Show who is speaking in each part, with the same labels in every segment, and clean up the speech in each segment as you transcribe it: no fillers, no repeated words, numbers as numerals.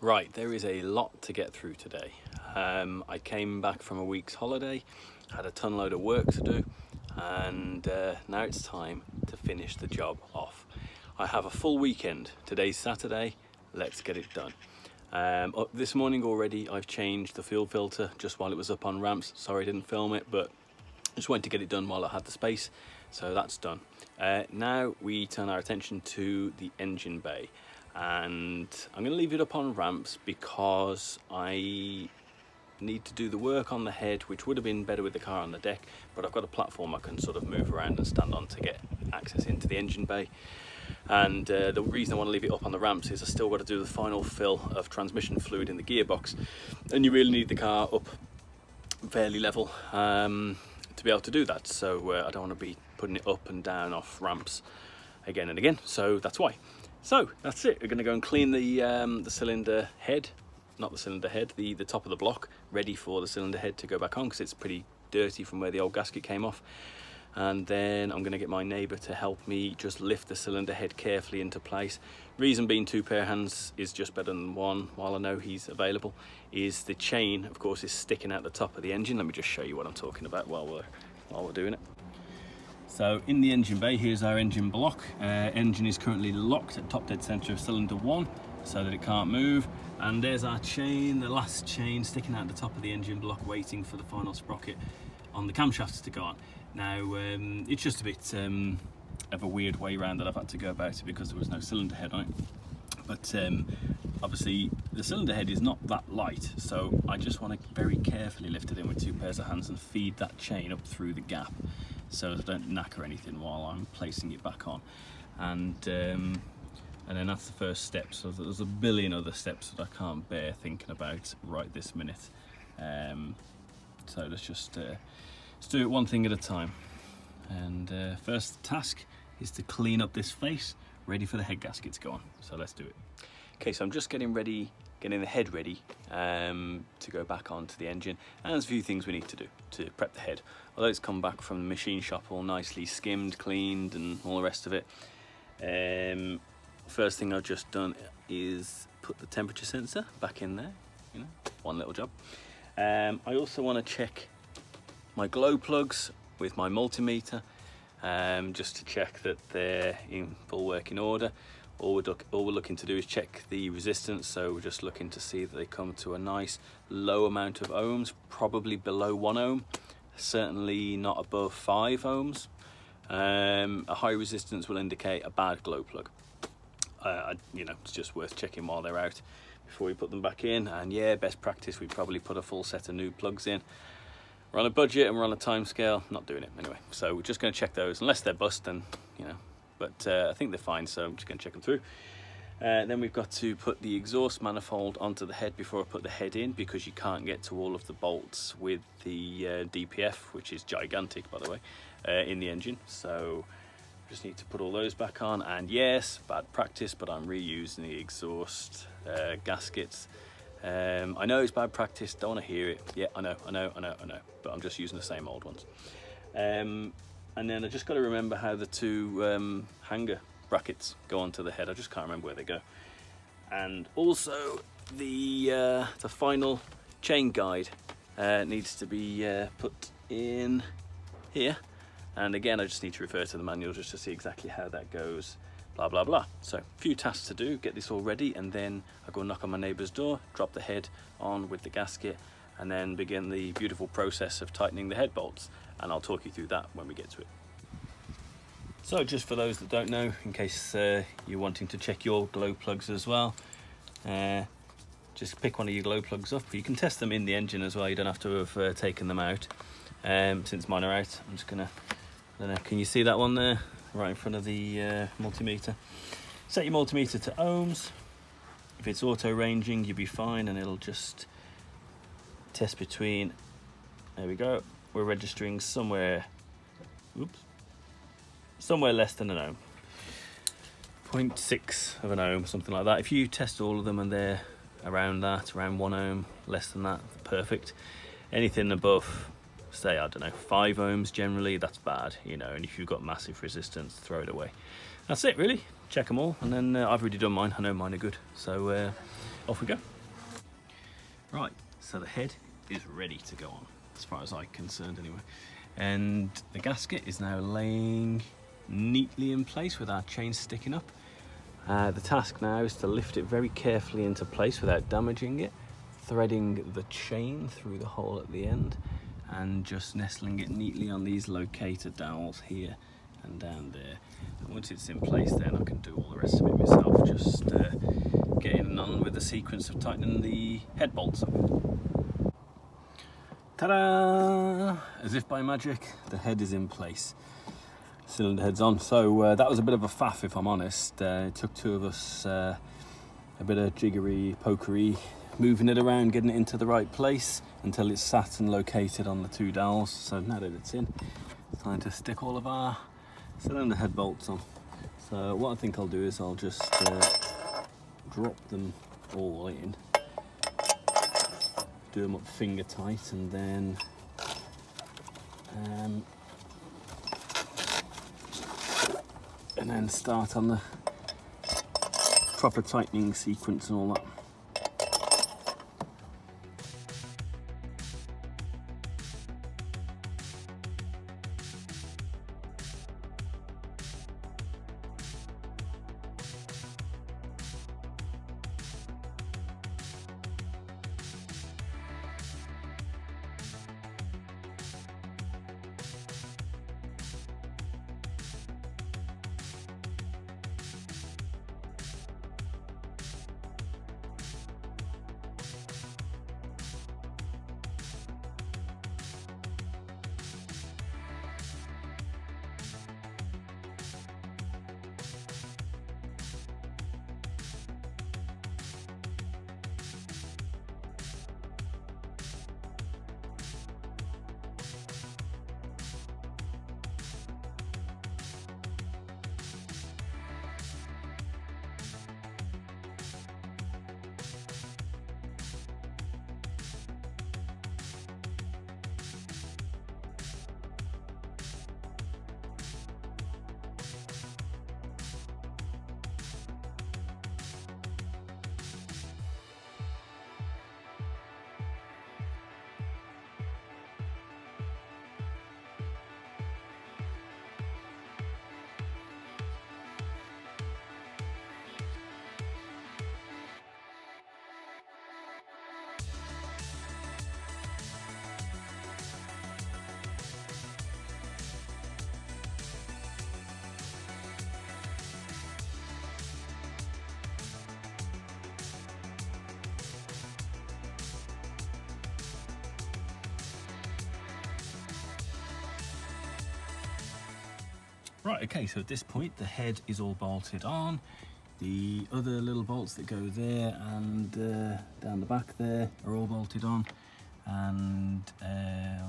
Speaker 1: Right, there is a lot to get through today. I came back from a week's holiday, had a ton load of work to do, and now it's time to finish the job off. I have a full weekend. Today's Saturday, let's get it done. This morning already I've changed the fuel filter just while it was up on ramps. Sorry I didn't film it, but just wanted to get it done while I had the space, so that's done. Now we turn our attention to the engine bay, and I'm going to leave it up on ramps because I need to do the work on the head, which would have been better with the car on the deck, but I've got a platform I can sort of move around and stand on to get access into the engine bay. And the reason I want to leave it up on the ramps is I still got to do the final fill of transmission fluid in the gearbox, and you really need the car up fairly level to be able to do that. So I don't want to be putting it up and down off ramps again and again, so that's why. So that's it. We're going to go and clean the cylinder head, not the cylinder head, the top of the block, ready for the cylinder head to go back on because it's pretty dirty from where the old gasket came off. And then I'm going to get my neighbour to help me just lift the cylinder head carefully into place. Reason being 2 pair of hands is just better than one, while I know he's available, is the chain, of course, is sticking out the top of the engine. Let me just show you what I'm talking about while we're doing it. So in the engine bay, here's our engine block. Engine is currently locked at top dead centre of cylinder 1 so that it can't move. And there's our chain, the last chain sticking out the top of the engine block, waiting for the final sprocket on the camshafts to go on. Now, it's just a bit of a weird way around that I've had to go about it because there was no cylinder head on it. But obviously the cylinder head is not that light, so I just want to very carefully lift it in with 2 pairs of hands and feed that chain up through the gap so that I don't knacker anything while I'm placing it back on. And then that's the first step. So there's a billion other steps that I can't bear thinking about right this minute. So let's just let's do it one thing at a time. And first task is to clean up this face, ready for the head gasket to go on. So let's do it. Okay, so I'm just getting the head ready to go back onto the engine. And there's a few things we need to do to prep the head. Although it's come back from the machine shop all nicely skimmed, cleaned, and all the rest of it. First thing I've just done is put the temperature sensor back in there. You know, one little job. I also want to check my glow plugs with my multimeter, just to check that they're in full working order. All we're looking to do is check the resistance, so we're just looking to see that they come to a nice low amount of ohms, probably below 1 ohm, certainly not above 5 ohms. A high resistance will indicate a bad glow plug. You know, it's just worth checking while they're out before we put them back in. And yeah, best practice, we probably put a full set of new plugs in. We're on a budget and we're on a time scale, not doing it anyway. So we're just going to check those, unless they're bust, then, you know, but I think they're fine, so I'm just going to check them through. Then we've got to put the exhaust manifold onto the head before I put the head in, because you can't get to all of the bolts with the DPF, which is gigantic, by the way, in the engine. So just need to put all those back on. And yes, bad practice, but I'm reusing the exhaust gaskets. I know it's bad practice, don't want to hear it. Yeah, I know, but I'm just using the same old ones. And then I just got to remember how the 2 hanger brackets go onto the head. I just can't remember where they go. And also the final chain guide needs to be put in here. And again, I just need to refer to the manual just to see exactly how that goes. Blah blah blah. So a few tasks to do, get this all ready, and then I go knock on my neighbour's door, drop the head on with the gasket, and then begin the beautiful process of tightening the head bolts. And I'll talk you through that when we get to it. So just for those that don't know, in case you're wanting to check your glow plugs as well, just pick one of your glow plugs up. You can test them in the engine as well, you don't have to have taken them out. Since mine are out, I'm just gonna, I don't know, can you see that one there? Right in front of the multimeter. Set your multimeter to ohms. If it's auto ranging, you'll be fine, and it'll just test between, there we go, we're registering somewhere, somewhere less than an ohm, 0.6 of an ohm, something like that. If you test all of them and they're around that, around 1 ohm, less than that, perfect. Anything above, say, I don't know, 5 ohms generally, that's bad, you know, and if you've got massive resistance, throw it away. That's it really, check them all, and then I've already done mine, I know mine are good. So off we go. Right, so the head is ready to go on, as far as I'm concerned anyway. And the gasket is now laying neatly in place with our chain sticking up. The task now is to lift it very carefully into place without damaging it, threading the chain through the hole at the end, and just nestling it neatly on these locator dowels here and down there. And once it's in place, then I can do all the rest of it myself, just getting on with the sequence of tightening the head bolts up. Ta-da! As if by magic, the head is in place. Cylinder head's on. So that was a bit of a faff, if I'm honest. It took two of us a bit of jiggery pokery, moving it around, getting it into the right place until it's sat and located on the two dowels. So now that it's in, it's time to stick all of our cylinder head bolts on. So what I think I'll do is I'll just drop them all in, do them up finger tight, and then start on the proper tightening sequence and all that. Right, okay, so at this point the head is all bolted on. The other little bolts that go there and down the back there are all bolted on. And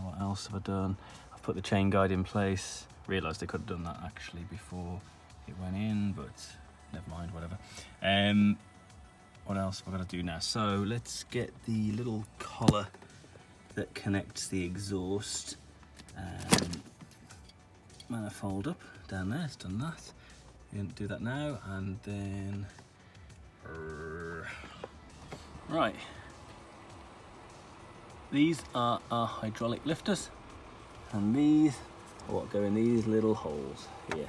Speaker 1: what else have I done? I've put the chain guide in place. Realised I could have done that actually before it went in, but never mind, whatever. What else have I got to do now? So let's get the little collar that connects the exhaust manifold up down there. It's done that. You didn't do that now. And then right, these are our hydraulic lifters, and these are what go in these little holes here.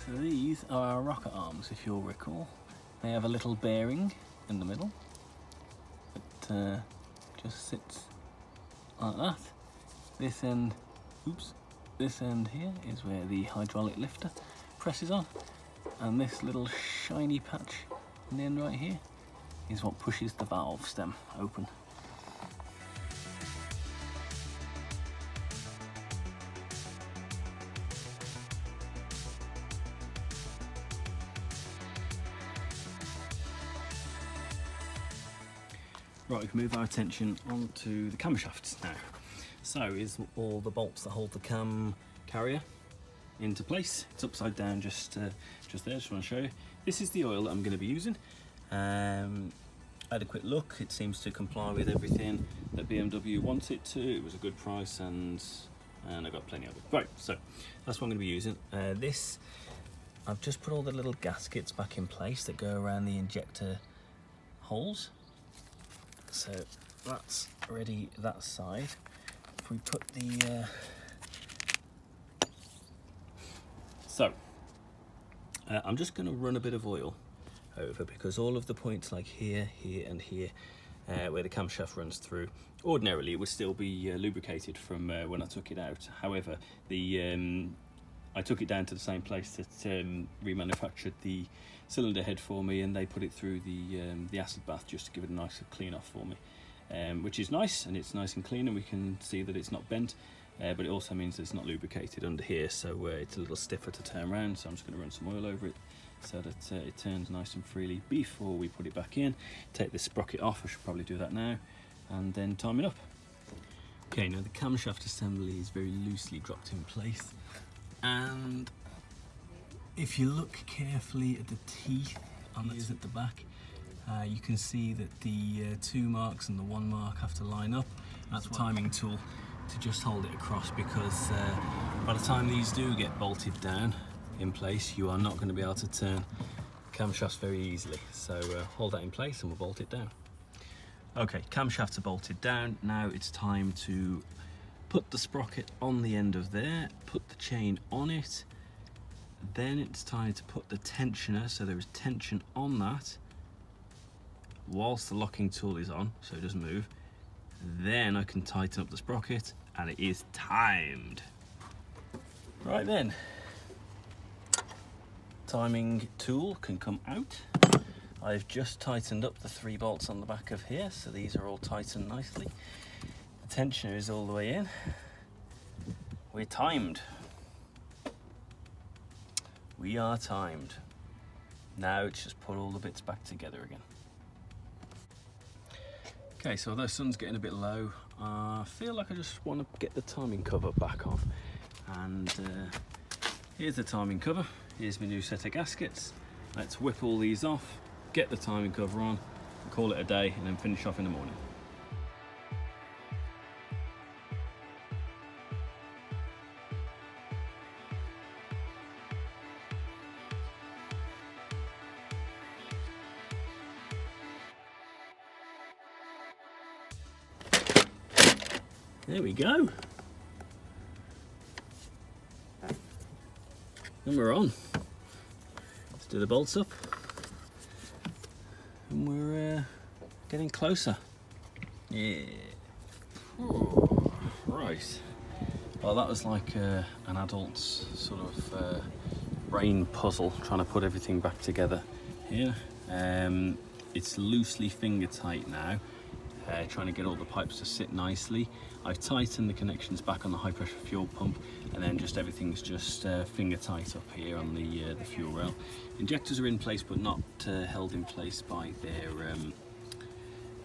Speaker 1: So these are our rocker arms, if you'll recall. They have a little bearing in the middle that just sits like that. This end, this end here is where the hydraulic lifter presses on, and this little shiny patch on the end right here is what pushes the valve stem open. Right, we can move our attention onto the camshafts now. So is all the bolts that hold the cam carrier into place. It's upside down just there, just want to show you. This is the oil that I'm going to be using. I had a quick look. It seems to comply with everything that BMW wants it to. It was a good price, and I got plenty of it. Right, so that's what I'm going to be using. This, I've just put all the little gaskets back in place that go around the injector holes. So that's ready that side. If we put the I'm just going to run a bit of oil over, because all of the points like here, here and here, where the camshaft runs through, ordinarily it would still be lubricated from when I took it out. However, I took it down to the same place that remanufactured the cylinder head for me, and they put it through the acid bath just to give it a nice clean off for me, which is nice, and it's nice and clean, and we can see that it's not bent. But it also means that it's not lubricated under here, so it's a little stiffer to turn around. So I'm just going to run some oil over it so that it turns nice and freely before we put it back in. Take this sprocket off, I should probably do that now, and then time it up. Okay, now the camshaft assembly is very loosely dropped in place, and if you look carefully at the teeth on these at the back, you can see that the 2 marks and the 1 mark have to line up. That's a timing tool to just hold it across, because by the time these do get bolted down in place, you are not going to be able to turn camshafts very easily. So hold that in place and we'll bolt it down. Okay, camshafts are bolted down. Now it's time to put the sprocket on the end of there, put the chain on it, then it's time to put the tensioner, so there is tension on that whilst the locking tool is on, so it doesn't move. Then I can tighten up the sprocket, and it is timed. Right then, timing tool can come out. I've just tightened up the 3 bolts on the back of here, so these are all tightened nicely. The tensioner is all the way in. We're timed. We are timed. Now it's just put all the bits back together again. Okay, so although the sun's getting a bit low, I feel like I just want to get the timing cover back on. And here's the timing cover. Here's my new set of gaskets. Let's whip all these off, get the timing cover on, call it a day, and then finish off in the morning. There we go. And we're on. Let's do the bolts up. And we're getting closer. Yeah. Ooh, right. Well, that was like an adult's sort of brain puzzle, trying to put everything back together here. It's loosely finger tight now. Trying to get all the pipes to sit nicely. I've tightened the connections back on the high pressure fuel pump, and then just everything's just finger tight up here on the fuel rail. Injectors are in place, but not held in place by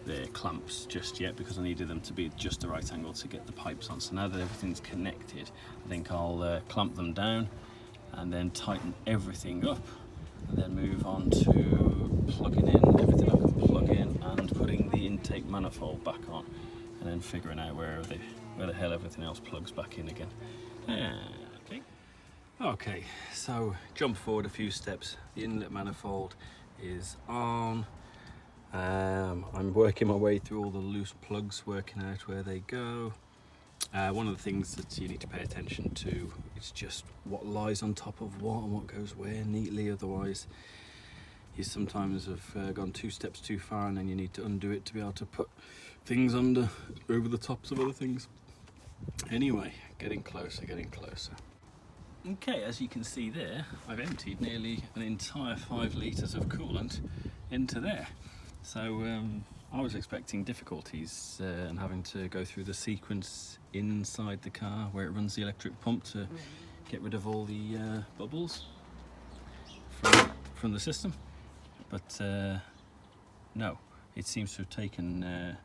Speaker 1: their clamps just yet, because I needed them to be just the right angle to get the pipes on. So now that everything's connected, I think I'll clamp them down and then tighten everything up, and then move on to plugging in everything I can plug in and putting the intake manifold back on, and then figuring out where the hell everything else plugs back in again. Okay, so jump forward a few steps. The inlet manifold is on. I'm working my way through all the loose plugs, working out where they go. One of the things that you need to pay attention to is just what lies on top of what and what goes where neatly, otherwise you sometimes have gone 2 steps too far, and then you need to undo it to be able to put things over the tops of other things. Anyway, getting closer, getting closer. Okay, as you can see there, I've emptied nearly an entire 5 litres of coolant into there. So I was expecting difficulties and having to go through the sequence inside the car where it runs the electric pump to get rid of all the bubbles from the system. But no, it seems to have taken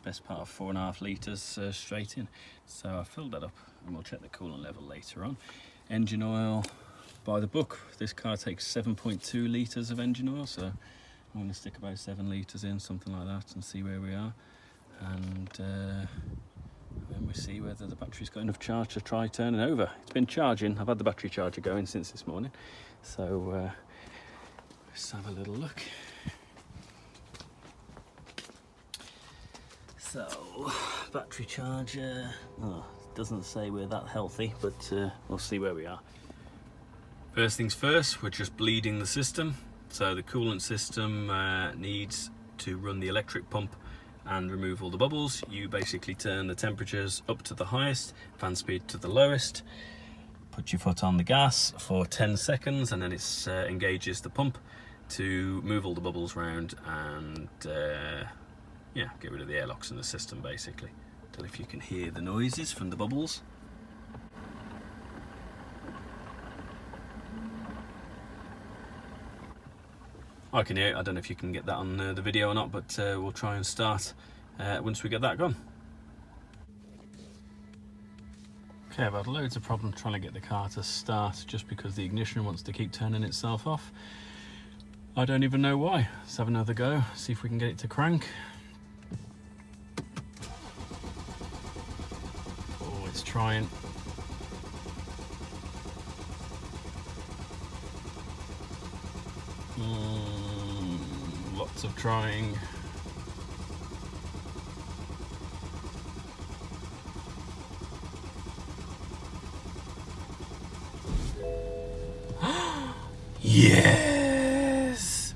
Speaker 1: best part of 4.5 litres straight in. So I filled that up, and we'll check the coolant level later on. Engine oil, by the book, this car takes 7.2 litres of engine oil, so I'm going to stick about 7 litres in, something like that, and see where we are. And then we see whether the battery's got enough charge to try turning over. It's been charging. I've had the battery charger going since this morning. So let's have a little look. So, battery charger, doesn't say we're that healthy, but we'll see where we are. First things first, we're just bleeding the system. So the coolant system needs to run the electric pump and remove all the bubbles. You basically turn the temperatures up to the highest, fan speed to the lowest, put your foot on the gas for 10 seconds, and then it engages the pump to move all the bubbles around and yeah, get rid of the airlocks in the system basically. Don't know if you can hear the noises from the bubbles. I can hear it. I don't know if you can get that on the video or not, but we'll try and start once we get that gone. Okay, I've had loads of problems trying to get the car to start just because the ignition wants to keep turning itself off. I don't even know why. Let's have another go, see if we can get it to crank. Oh, it's trying. Lots of trying. Yes!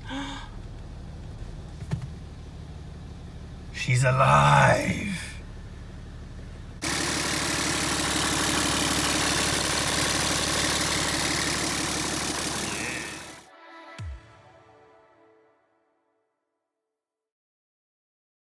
Speaker 1: She's alive!